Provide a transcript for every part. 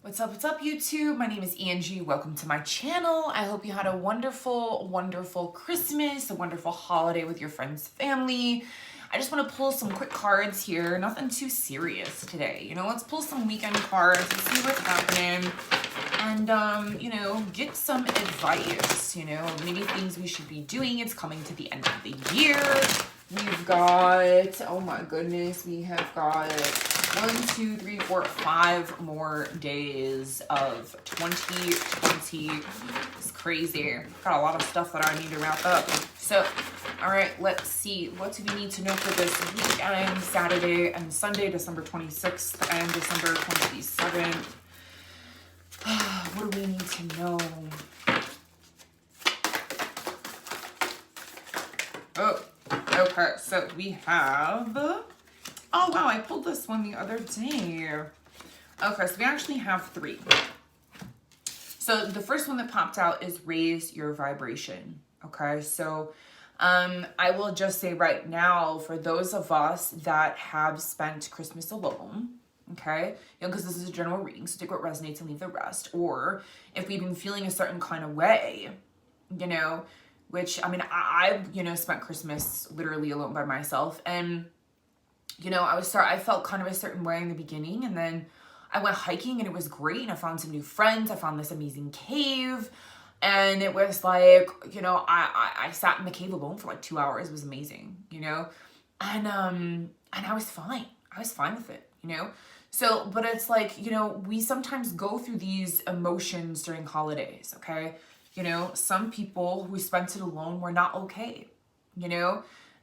What's up, YouTube? My name is Angie. Welcome to my channel. I hope you had a wonderful, wonderful Christmas, a wonderful holiday with your friends, family. I just want to pull some quick cards here. Nothing too serious today. Let's pull some weekend cards and see what's happening. And, get some advice, maybe things we should be doing. It's coming to the end of the year. We've got, oh my goodness, we have got 5 more days of 2020. It's crazy. Got a lot of stuff that I need to wrap up. So, all right, let's see. What do we need to know for this weekend, Saturday and Sunday, December 26th and December 27th? What do we need to know? Oh, okay. So we have... Oh, wow, I pulled this one the other day. Okay, so we actually have 3. So the first one that popped out is raise your vibration. Okay, so I will just say right now, for those of us that have spent Christmas alone, okay, because this is a general reading, so take what resonates and leave the rest. Or if we've been feeling a certain kind of way, which, I mean, I spent Christmas literally alone by myself, and I felt kind of a certain way in the beginning, and then I went hiking and it was great, and I found some new friends. I found this amazing cave, and it was like, I sat in the cave alone for like 2 hours. It was amazing, and I was fine. I was fine with it, So, but it's like, we sometimes go through these emotions during holidays, okay? Some people who spent it alone were not okay,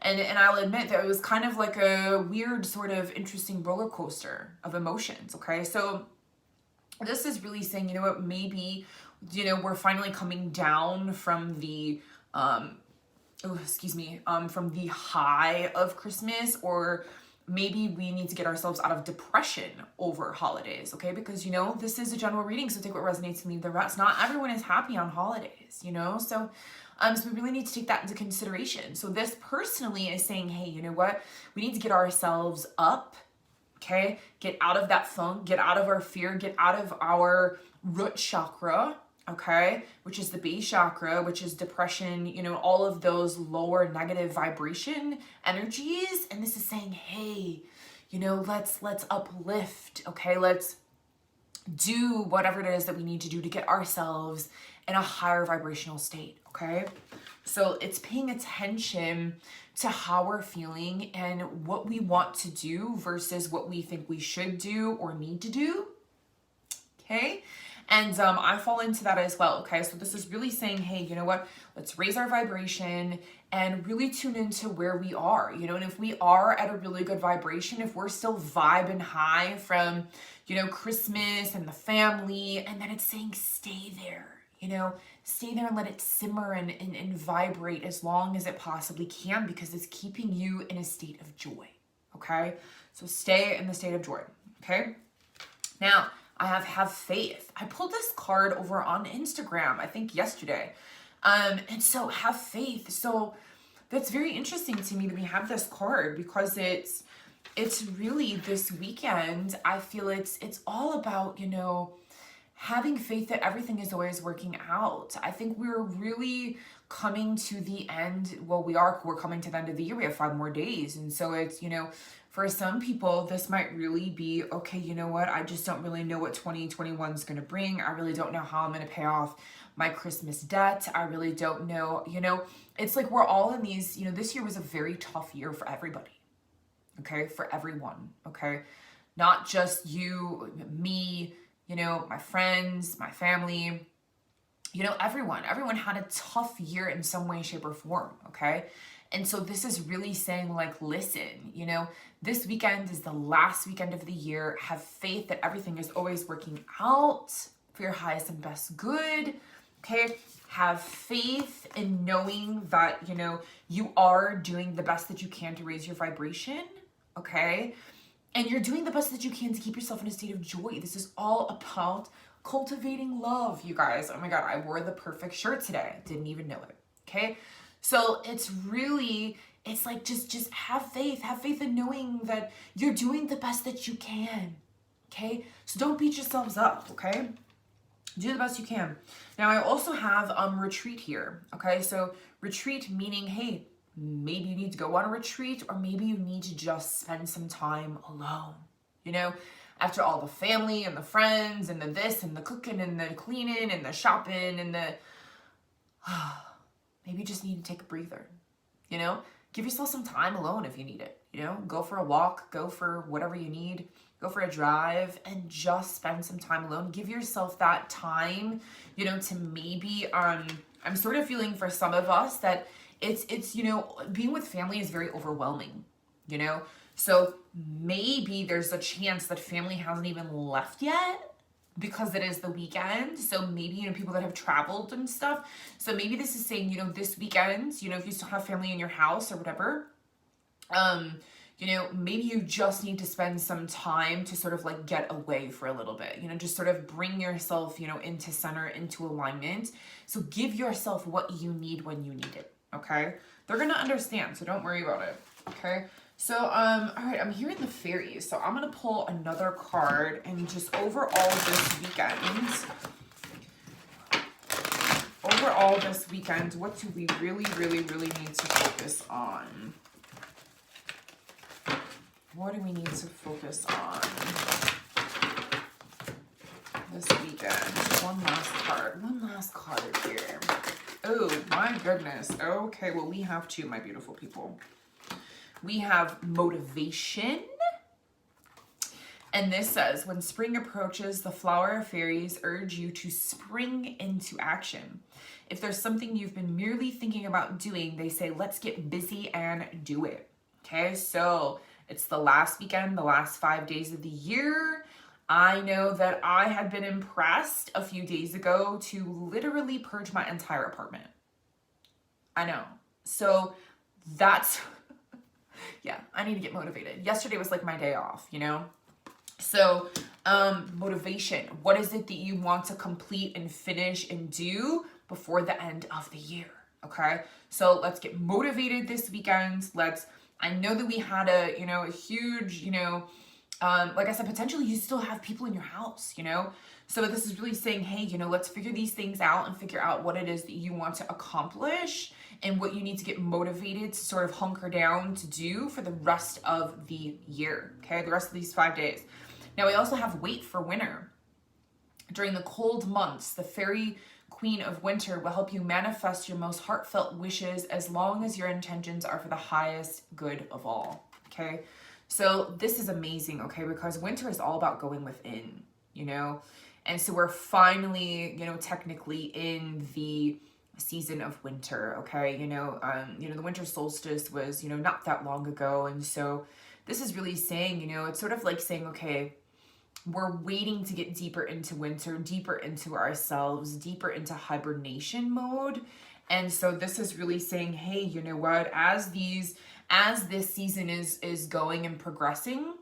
And I'll admit that it was kind of like a weird sort of interesting roller coaster of emotions, okay? So this is really saying, maybe, we're finally coming down from the, from the high of Christmas, or maybe we need to get ourselves out of depression over holidays, okay? Because, this is a general reading, so take what resonates and leave the rest. Not everyone is happy on holidays, So we really need to take that into consideration. So this personally is saying, hey, you know what? We need to get ourselves up, okay? Get out of that funk, get out of our fear, get out of our root chakra, okay? Which is the base chakra, which is depression, all of those lower negative vibration energies. And this is saying, hey, let's uplift, okay? Let's do whatever it is that we need to do to get ourselves in a higher vibrational state, okay? So it's paying attention to how we're feeling and what we want to do versus what we think we should do or need to do, okay? And I fall into that as well, okay? So this is really saying, hey, you know what? Let's raise our vibration and really tune into where we are, and if we are at a really good vibration, if we're still vibing high from, Christmas and the family, and then it's saying stay there, stay there and let it simmer and vibrate as long as it possibly can, because it's keeping you in a state of joy, okay? So stay in the state of joy, okay? Now, I have faith. I pulled this card over on Instagram, I think yesterday. And so have faith. So that's very interesting to me that we have this card, because it's really this weekend. I feel it's all about, having faith that everything is always working out. I think we're really coming to the end. Well, we're coming to the end of the year. We have 5 more days. And so it's, for some people, this might really be, okay, you know what? I just don't really know what 2021 is going to bring. I really don't know how I'm going to pay off my Christmas debt. I really don't know, it's like we're all in these, this year was a very tough year for everybody. Okay. For everyone. Okay. Not just you, me, my friends, my family, everyone had a tough year in some way, shape, or form. Okay. And so this is really saying, like, listen, this weekend is the last weekend of the year. Have faith that everything is always working out for your highest and best good. Okay. Have faith in knowing that, you are doing the best that you can to raise your vibration. Okay. And you're doing the best that you can to keep yourself in a state of joy. This is all about cultivating love, you guys. Oh my God, I wore the perfect shirt today. Didn't even know it. Okay. So it's like, just have faith in knowing that you're doing the best that you can. okay? So don't beat yourselves up, okay? Do the best you can. Now, I also have retreat here, okay? So retreat meaning, hey, maybe you need to go on a retreat, or maybe you need to just spend some time alone, you know? After all the family and the friends and the this and the cooking and the cleaning and the shopping and the... maybe you just need to take a breather, you know? Give yourself some time alone if you need it, you know? Go for a walk, go for whatever you need, go for a drive, and just spend some time alone. Give yourself that time, you know, to maybe, I'm sort of feeling for some of us that it's, you know, being with family is very overwhelming, you know? So maybe there's a chance that family hasn't even left yet because it is the weekend. So maybe, you know, people that have traveled and stuff. So maybe this is saying, you know, this weekend, you know, if you still have family in your house or whatever, you know, maybe you just need to spend some time to sort of like get away for a little bit, you know, just sort of bring yourself, you know, into center, into alignment. So give yourself what you need when you need it, okay? They're going to understand, so don't worry about it, okay? So, all right, I'm hearing the fairies. So I'm going to pull another card, and just overall this weekend, what do we really, really, really need to focus on? What do we need to focus on this weekend? One last card here. Oh my goodness. Okay, well, we have two, my beautiful people. We have motivation. And this says, when spring approaches, the flower fairies urge you to spring into action. If there's something you've been merely thinking about doing, they say, let's get busy and do it. Okay, so it's the last weekend, the last 5 days of the year. I know that I had been impressed a few days ago to literally purge my entire apartment. I know. So that's, yeah, I need to get motivated. Yesterday was like my day off, you know? So, motivation. What is it that you want to complete and finish and do before the end of the year? Okay? So let's get motivated this weekend. I know that we had a huge, like I said, potentially you still have people in your house, you know? So this is really saying, hey, you know, let's figure these things out and figure out what it is that you want to accomplish and what you need to get motivated to sort of hunker down to do for the rest of the year, okay? The rest of these 5 days. Now, we also have wait for winter. During the cold months, the fairy queen of winter will help you manifest your most heartfelt wishes as long as your intentions are for the highest good of all, okay? So this is amazing, okay? Because winter is all about going within, you know? And so we're finally, you know, technically in the season of winter, okay? The winter solstice was, you know, not that long ago. And so this is really saying, you know, it's sort of like saying, okay, we're waiting to get deeper into winter, deeper into ourselves, deeper into hibernation mode. And so this is really saying, hey, you know what, as this season is going and progressing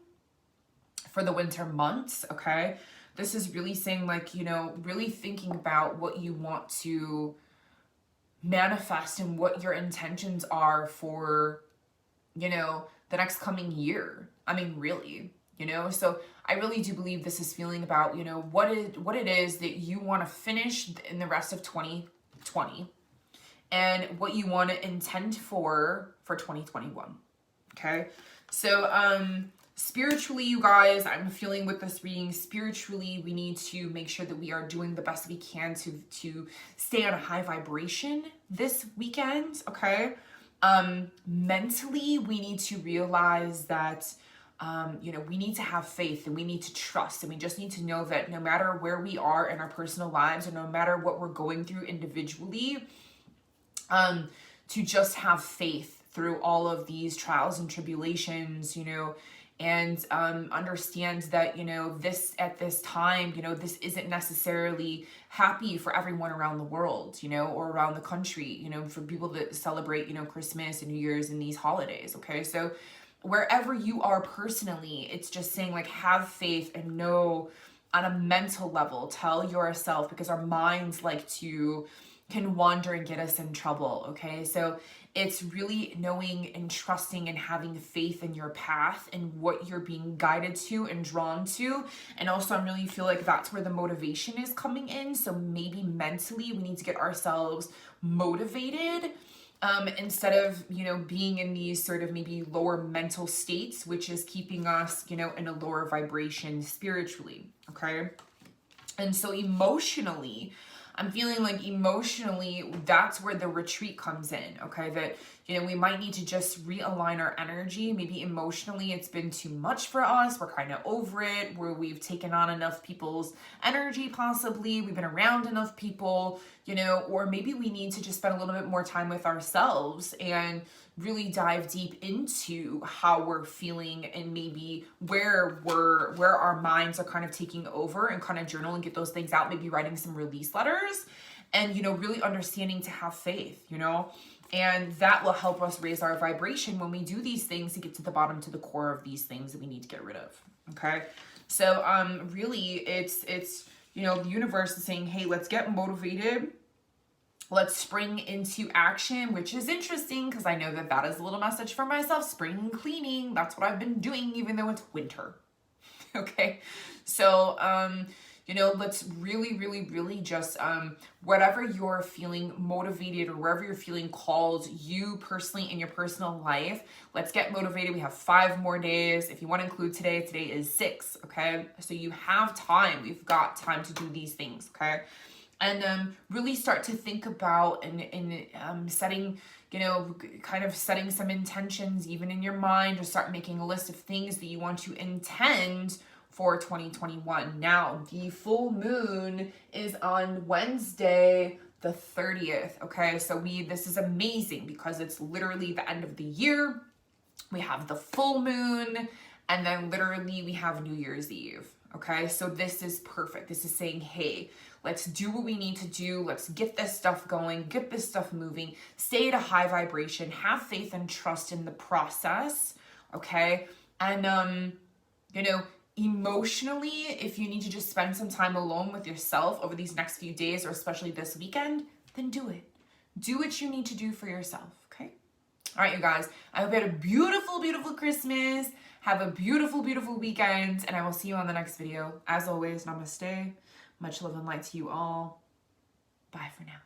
for the winter months, okay, this is really saying, like, you know, really thinking about what you want to manifest and what your intentions are for, you know, the next coming year. I mean, really, you know, so I really do believe this is feeling about, you know, what it is that you want to finish in the rest of 2020 and what you want to intend for 2021. Okay. So, spiritually, you guys, I'm feeling with this reading, spiritually, we need to make sure that we are doing the best we can to stay on a high vibration this weekend. Okay. Mentally, we need to realize that, you know, we need to have faith and we need to trust, and we just need to know that no matter where we are in our personal lives or no matter what we're going through individually, to just have faith through all of these trials and tribulations, you know, and understand that, you know, at this time, you know, this isn't necessarily happy for everyone around the world, you know, or around the country, you know, for people that celebrate, you know, Christmas and New Year's and these holidays, okay? So wherever you are personally, it's just saying, like, have faith and know on a mental level, tell yourself, because our minds can wander and get us in trouble, okay? So It's really knowing and trusting and having faith in your path and what you're being guided to and drawn to. And also, I really feel like that's where the motivation is coming in. So maybe mentally we need to get ourselves motivated, instead of, being in these sort of maybe lower mental states, which is keeping us, in a lower vibration spiritually. Okay. And so emotionally, I'm feeling like emotionally, that's where the retreat comes in, okay? That, we might need to just realign our energy. Maybe emotionally, it's been too much for us. We're kind of over it, where we've taken on enough people's energy, possibly. We've been around enough people, or maybe we need to just spend a little bit more time with ourselves and really dive deep into how we're feeling and maybe where our minds are kind of taking over, and kind of journal and get those things out, maybe writing some release letters, and really understanding to have faith, and that will help us raise our vibration when we do these things to get to the bottom, to the core of these things that we need to get rid of. Okay. So really it's the universe is saying, hey, let's get motivated. Let's spring into action, which is interesting because I know that is a little message for myself. Spring cleaning. That's what I've been doing, even though it's winter. Okay. So, let's really, really, really just, whatever you're feeling motivated or wherever you're feeling called, you personally in your personal life, let's get motivated. We have 5 more days. If you want to include today is 6. Okay. So you have time. We've got time to do these things. Okay. And really start to think about and setting, kind of setting some intentions even in your mind, or start making a list of things that you want to intend for 2021. Now, the full moon is on Wednesday, the 30th. Okay, so this is amazing because it's literally the end of the year. We have the full moon, and then literally we have New Year's Eve. Okay, so this is perfect. This is saying, hey, let's do what we need to do. Let's get this stuff going, get this stuff moving, stay at a high vibration, have faith and trust in the process. Okay, and emotionally, if you need to just spend some time alone with yourself over these next few days, or especially this weekend, then do it. Do what you need to do for yourself. Okay. All right, you guys, I hope you had a beautiful, beautiful Christmas. Have a beautiful, beautiful weekend, and I will see you on the next video. As always, namaste. Much love and light to you all. Bye for now.